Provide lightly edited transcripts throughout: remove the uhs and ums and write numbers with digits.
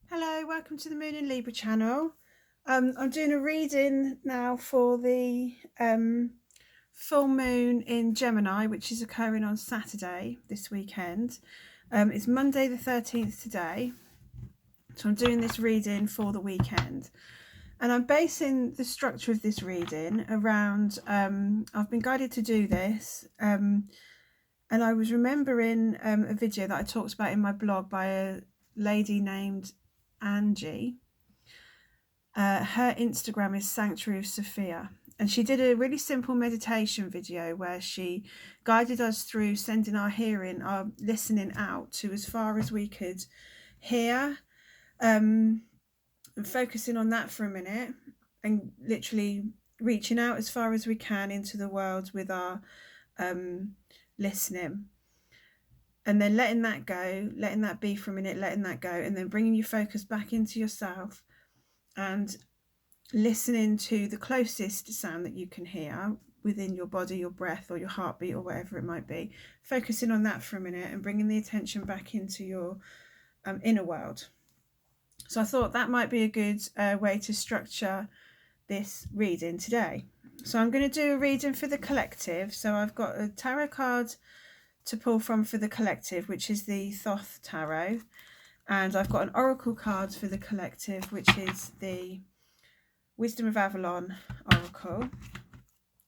Hello, welcome to the Moon in Libra channel. I'm doing a reading now for the full moon in Gemini, which is occurring on Saturday this weekend. It's Monday the 13th today, so I'm doing this reading for the weekend. And I'm basing the structure of this reading around, I've been guided to do this, and I was remembering a video that I talked about in my blog by a lady named Angie. Her Instagram is Sanctuary of Sophia, and she did a really simple meditation video where she guided us through sending our hearing, our listening out to as far as we could hear, and focusing on that for a minute and literally reaching out as far as we can into the world with our listening, and then letting that go, letting that be for a minute, letting that go, and then bringing your focus back into yourself and listening to the closest sound that you can hear within your body, your breath, or your heartbeat, or whatever it might be. Focusing on that for a minute and bringing the attention back into your inner world. So I thought that might be a good way to structure this reading today. So I'm going to do a reading for the collective. So I've got a tarot card to pull from for the collective, which is the Thoth Tarot. And I've got an oracle card for the collective, which is the Wisdom of Avalon Oracle.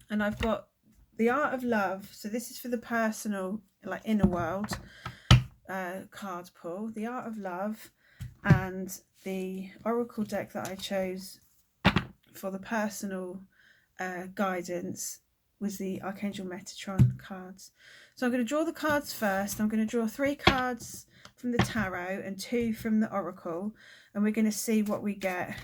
And I've got the Art of Love. So this is for the personal, like inner world card pull. The Art of Love, and the oracle deck that I chose for the personal guidance was the Archangel Metatron cards. So I'm going to draw the cards first. I'm going to draw 3 cards from the tarot and 2 from the oracle, and we're going to see what we get.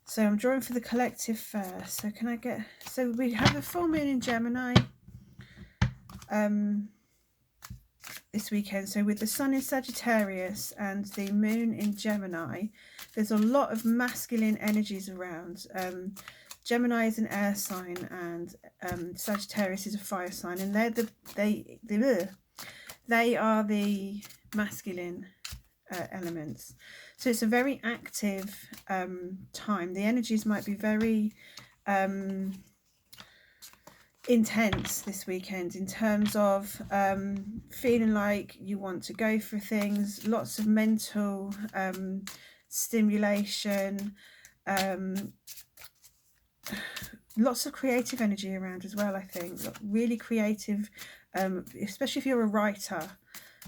So I'm drawing for the collective first. So can I get, so we have a full moon in Gemini this weekend. So with the sun in Sagittarius and the moon in Gemini, there's a lot of masculine energies around. Gemini is an air sign, and Sagittarius is a fire sign, and they are the masculine elements. So it's a very active time. The energies might be very intense this weekend in terms of feeling like you want to go for things, lots of mental stimulation, lots of creative energy around as well. I think really creative, especially if you're a writer.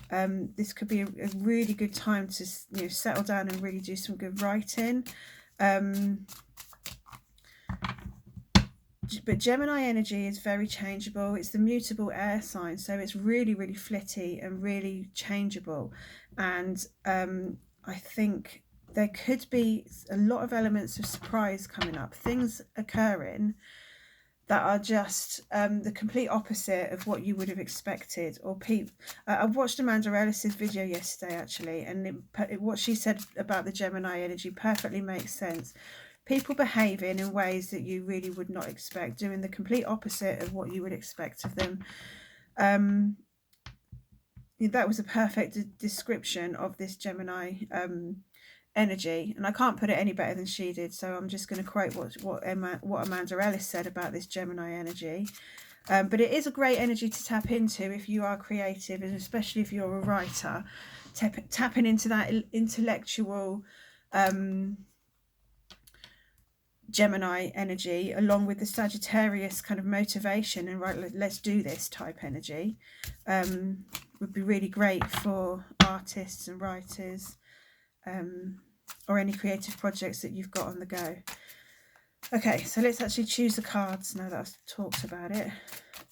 This could be a really good time to settle down and really do some good writing. But Gemini energy is very changeable. It's the mutable air sign, so it's really, really flitty and really changeable. And I think there could be a lot of elements of surprise coming up, things occurring that are just the complete opposite of what you would have expected. Or I watched Amanda Ellis's video yesterday, actually, and what she said about the Gemini energy perfectly makes sense. People behaving in ways that you really would not expect, doing the complete opposite of what you would expect of them. That was a perfect description of this Gemini energy, and I can't put it any better than she did. So I'm just going to quote what Amanda Ellis said about this Gemini energy. But it is a great energy to tap into if you are creative, and especially if you're a writer, tapping into that intellectual Gemini energy, along with the Sagittarius kind of motivation and right, let's do this type energy, would be really great for artists and writers, or any creative projects that you've got on the go. Okay, so let's actually choose the cards now that I've talked about it.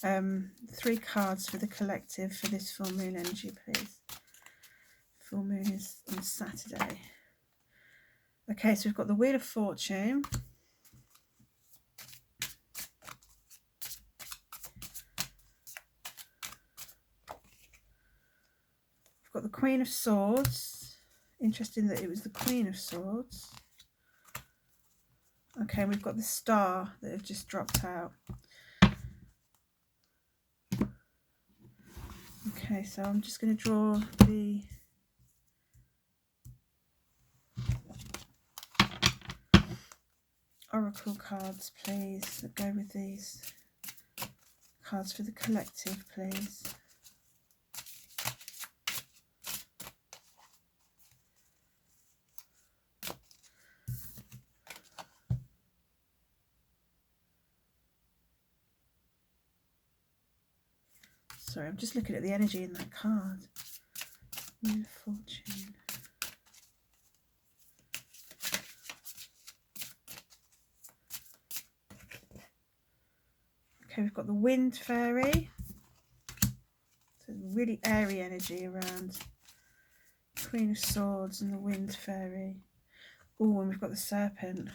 3 cards for the collective for this full moon energy, please. Full moon is on Saturday. Okay, so we've got the Wheel of Fortune. We've got the Queen of Swords. Interesting that it was the Queen of Swords. Okay, we've got the Star that have just dropped out. Okay, so I'm just going to draw the Oracle cards, please, that go with these cards for the collective, please. Sorry, I'm just looking at the energy in that card. Wheel of Fortune. Okay, we've got the Wind Fairy. So really airy energy around Queen of Swords and the Wind Fairy. Oh, and we've got the Serpent.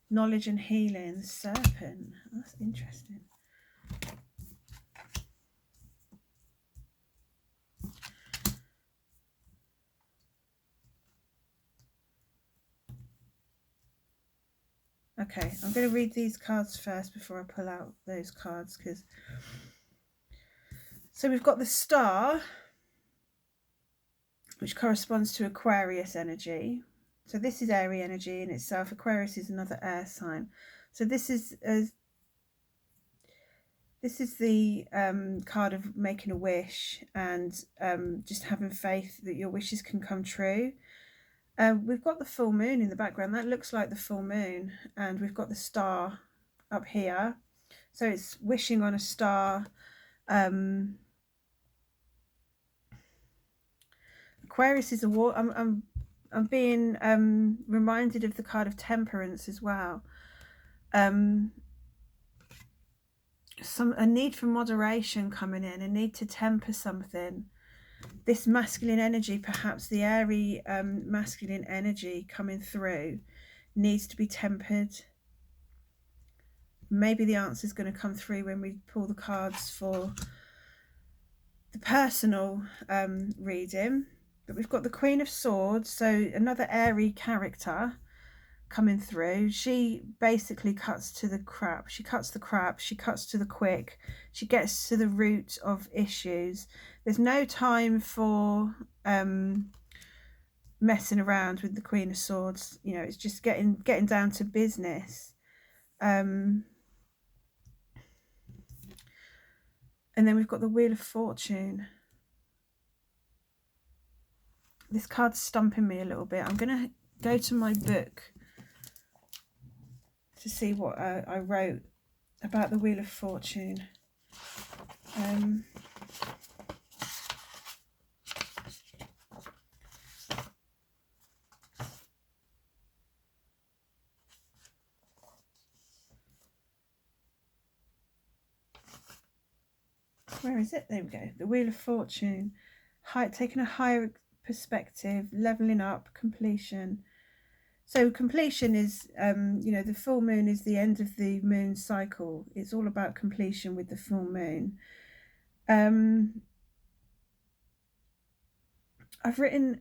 Knowledge and healing. The Serpent. That's interesting. Okay, I'm going to read these cards first before I pull out those cards, because so we've got the Star, which corresponds to Aquarius energy. So this is airy energy in itself. Aquarius is another air sign. So this is the card of making a wish and just having faith that your wishes can come true. We've got the full moon in the background. That looks like the full moon. And we've got the star up here. So it's wishing on a star. Aquarius is a war. I'm being reminded of the card of Temperance as well. A need for moderation coming in, a need to temper something. This masculine energy, perhaps the airy masculine energy coming through, needs to be tempered. Maybe the answer is going to come through when we pull the cards for the personal reading. But we've got the Queen of Swords, so another airy character coming through. She basically cuts to the crap. She cuts the crap. She cuts to the quick. She gets to the root of issues. There's no time for messing around with the Queen of Swords. You know, it's just getting down to business. And then we've got the Wheel of Fortune. This card's stumping me a little bit. I'm going to go to my book to see what I wrote about the Wheel of Fortune. Where is it? There we go. The Wheel of Fortune. Taking a higher perspective, leveling up, completion. So completion is, you know, the full moon is the end of the moon cycle. It's all about completion with the full moon. I've written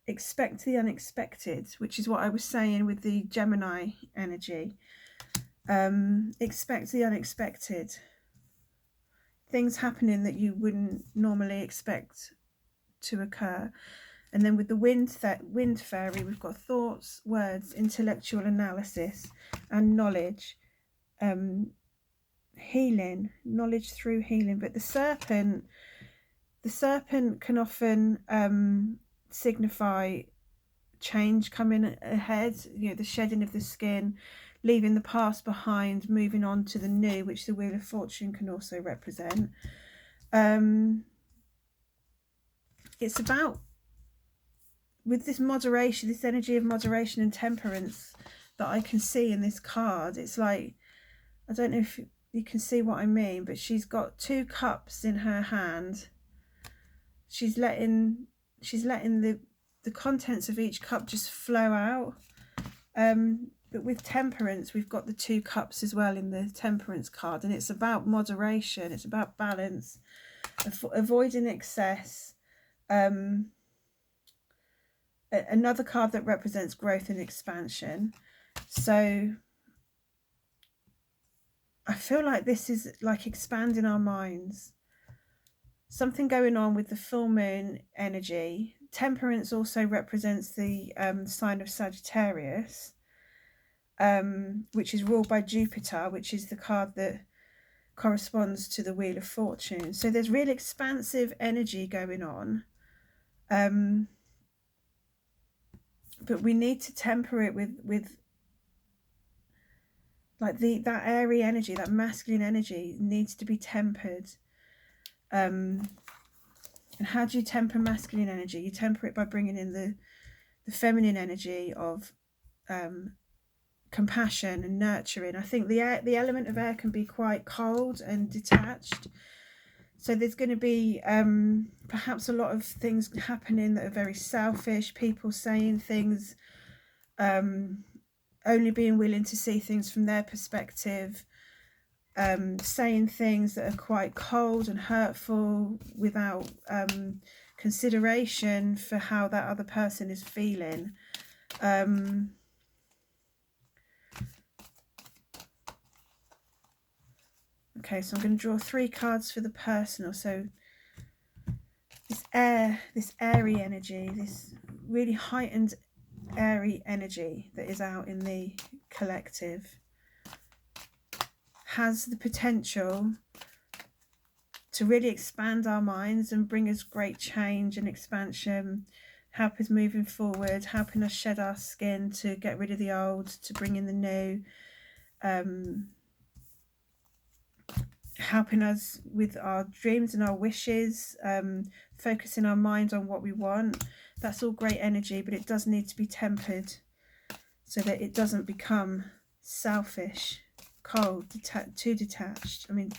expect the unexpected, which is what I was saying with the Gemini energy. Expect the unexpected. Things happening that you wouldn't normally expect to occur. And then with the wind fairy, we've got thoughts, words, intellectual analysis and knowledge, healing, knowledge through healing. But the serpent can often signify change coming ahead, you know, the shedding of the skin, leaving the past behind, moving on to the new, which the Wheel of Fortune can also represent. It's about, with this moderation, this energy of moderation and temperance that I can see in this card, it's like, I don't know if you can see what I mean, but she's got 2 cups in her hand. She's letting the contents of each cup just flow out. But with temperance, we've got the 2 cups as well in the temperance card, and it's about moderation, it's about balance, avoiding excess. Another card that represents growth and expansion. So I feel like this is like expanding our minds. Something going on with the full moon energy. Temperance also represents the sign of Sagittarius. which is ruled by Jupiter, which is the card that corresponds to the Wheel of Fortune. So there's real expansive energy going on, but we need to temper it with like that airy energy, that masculine energy needs to be tempered. And how do you temper masculine energy? You temper it by bringing in the feminine energy of compassion and nurturing. I think the element of air can be quite cold and detached. So there's going to be perhaps a lot of things happening that are very selfish, people saying things, only being willing to see things from their perspective, saying things that are quite cold and hurtful without consideration for how that other person is feeling. Okay, so I'm going to draw 3 cards for the personal. So this airy energy, this really heightened airy energy that is out in the collective, has the potential to really expand our minds and bring us great change and expansion, help us moving forward, helping us shed our skin to get rid of the old, to bring in the new, helping us with our dreams and our wishes, focusing our mind on what we want. That's all great energy, but it does need to be tempered so that it doesn't become selfish, cold, too detached. I mean,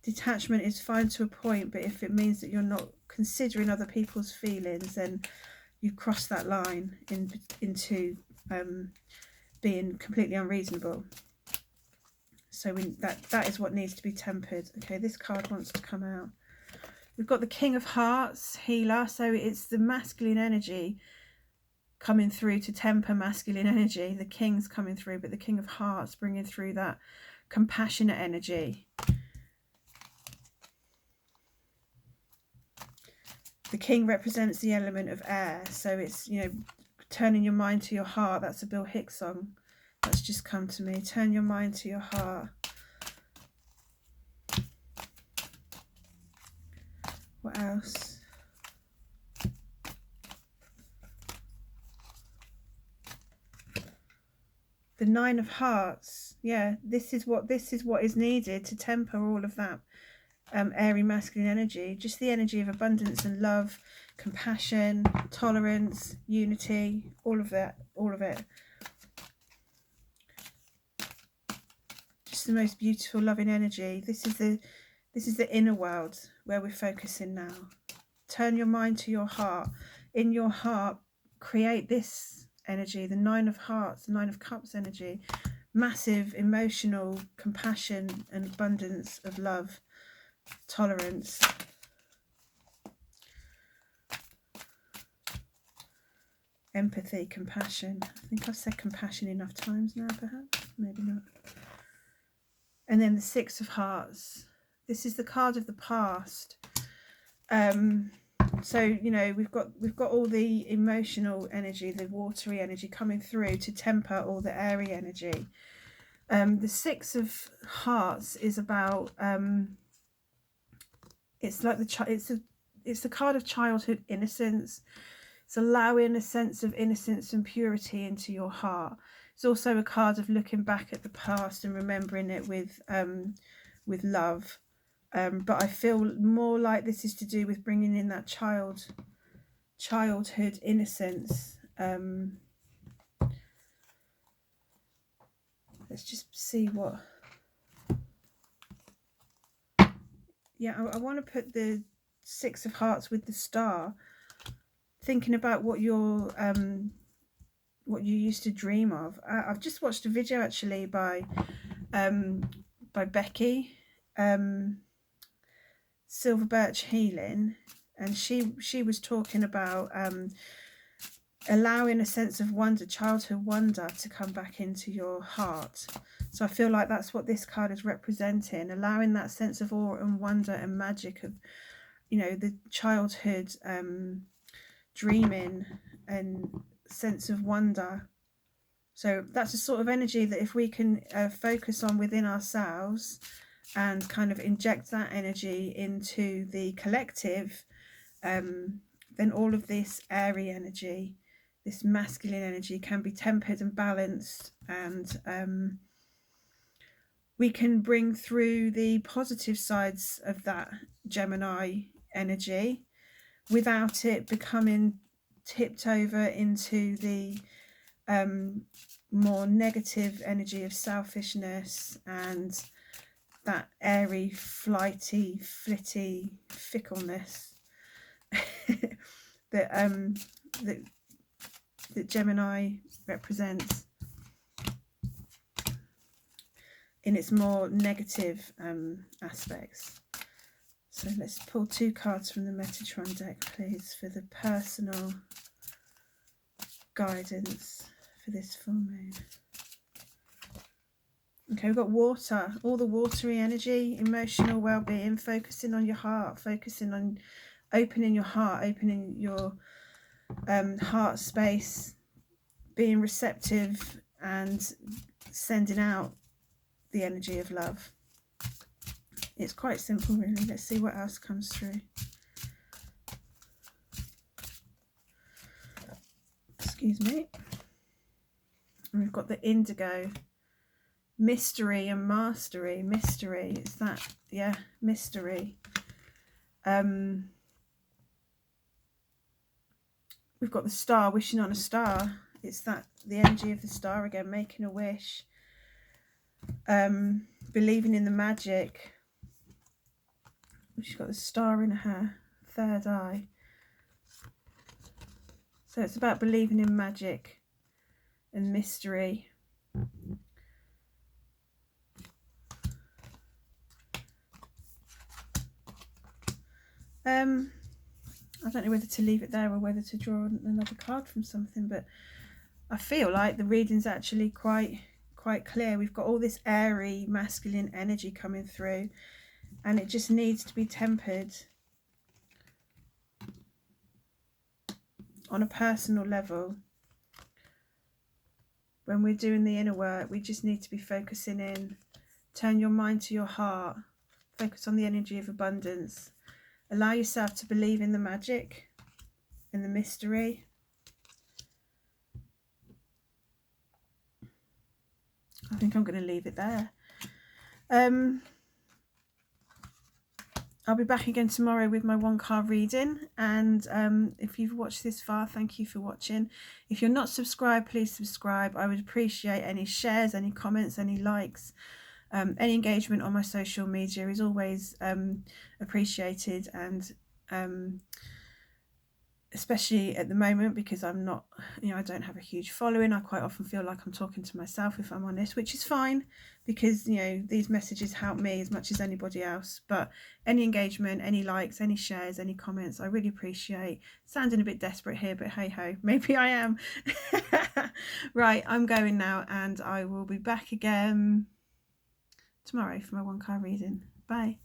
detachment is fine to a point, but if it means that you're not considering other people's feelings, then you cross that line into being completely unreasonable. So that is what needs to be tempered. Okay, this card wants to come out. We've got the King of Hearts, healer. So it's the masculine energy coming through to temper masculine energy. The King's coming through, but the King of Hearts bringing through that compassionate energy. The King represents the element of air. So it's, you know, turning your mind to your heart. That's a Bill Hicks song that's just come to me. Turn your mind to your heart. What else? The Nine of Hearts. Yeah, this is what is needed to temper all of that airy masculine energy. Just the energy of abundance and love, compassion, tolerance, unity, all of that, all of it. Just the most beautiful, loving energy. This is the inner world where we're focusing now. Turn your mind to your heart. In your heart, create this energy, the Nine of Hearts, the Nine of Cups energy. Massive emotional compassion and abundance of love, tolerance. Empathy, compassion. I think I've said compassion enough times now, perhaps. Maybe not. And then the Six of Hearts. This is the card of the past. So, you know, we've got all the emotional energy, the watery energy coming through to temper all the airy energy. The Six of Hearts is about it's like it's the card of childhood innocence. It's allowing a sense of innocence and purity into your heart. It's also a card of looking back at the past and remembering it with love. But I feel more like this is to do with bringing in that childhood innocence. Let's just see what. Yeah, I want to put the Six of Hearts with the star, thinking about what you used to dream of. I've just watched a video actually by Becky, Silver Birch Healing, and she was talking about allowing a sense of wonder, childhood wonder, to come back into your heart. So I feel like that's what this card is representing, allowing that sense of awe and wonder and magic of, you know, the childhood dreaming and sense of wonder So that's a sort of energy that if we can focus on within ourselves and kind of inject that energy into the collective, then all of this airy energy, this masculine energy, can be tempered and balanced, and we can bring through the positive sides of that Gemini energy without it becoming tipped over into the more negative energy of selfishness and that airy, flighty, flitty fickleness that that Gemini represents in its more negative aspects. So let's pull 2 cards from the Metatron deck, please, for the personal guidance for this full moon. Okay, we've got water, all the watery energy, emotional well-being, focusing on your heart, focusing on opening your heart, opening your heart space, being receptive and sending out the energy of love. It's quite simple, really. Let's see what else comes through. Excuse me. And we've got the indigo. Mystery and mastery. Mystery. It's that, yeah, mystery. We've got the star, wishing on a star. It's that, the energy of the star again, making a wish. Believing in the magic. She's got the star in her third eye. So it's about believing in magic and mystery. I don't know whether to leave it there or whether to draw another card from something, but I feel like the reading's actually quite clear. We've got all this airy masculine energy coming through, and it just needs to be tempered on a personal level. When we're doing the inner work, we just need to be focusing in. Turn your mind to your heart. Focus on the energy of abundance. Allow yourself to believe in the magic and the mystery. I think I'm going to leave it there. I'll be back again tomorrow with my 1 card reading, and if you've watched this far, thank you for watching. If you're not subscribed, please subscribe. I would appreciate any shares, any comments, any likes, any engagement on my social media is always appreciated, and especially at the moment, because I'm not, I don't have a huge following. I quite often feel like I'm talking to myself, if I'm honest, which is fine, because these messages help me as much as anybody else. But any engagement, any likes, any shares, any comments, I really appreciate. Sounding a bit desperate here, but hey ho, maybe I am. Right, I'm going now, and I will be back again tomorrow for my 1 card reading. Bye.